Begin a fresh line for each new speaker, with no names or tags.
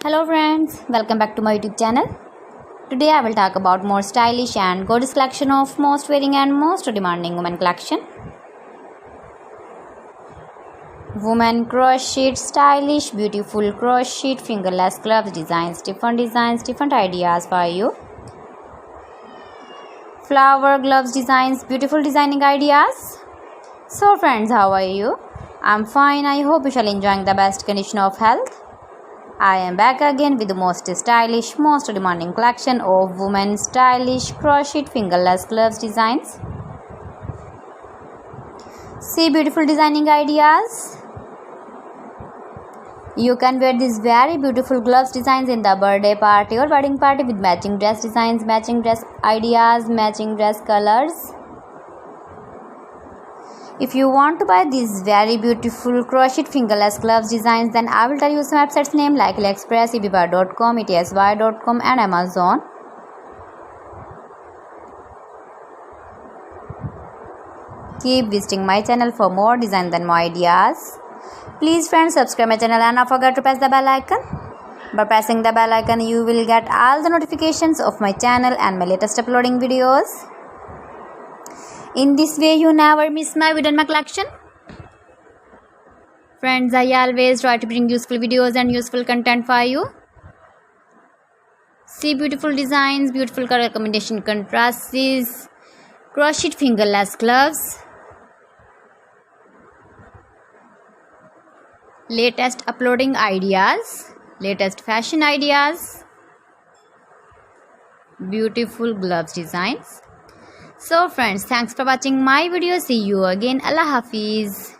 Hello friends, welcome back to my YouTube channel. Today I will talk about more stylish and gorgeous collection of most wearing and most demanding women collection. Women crochet, stylish, beautiful crochet, fingerless gloves, designs, different ideas for you. Flower gloves designs, beautiful designing ideas. So friends, how are you? I'm fine. I hope you shall enjoying the best condition of health. I am back again with the most stylish, most demanding collection of women's stylish crochet fingerless gloves designs. See beautiful designing ideas. You can wear these very beautiful gloves designs in the birthday party or wedding party with matching dress designs, matching dress ideas, matching dress colors. If you want to buy these very beautiful crochet fingerless gloves designs, then I will tell you some websites name like AliExpress, eBay.com, etsy.com and Amazon. Keep visiting my channel for more designs and more ideas. Please friends, subscribe my channel and don't forget to press the bell icon. By pressing the bell icon, you will get all the notifications of my channel and my latest uploading videos. In this way, you never miss my video and my collection. Friends, I always try to bring useful videos and useful content for you. See beautiful designs, beautiful color combination contrasts, crochet fingerless gloves, latest uploading ideas, latest fashion ideas, beautiful gloves designs. So friends, thanks for watching my video. See you again. Allah Hafiz.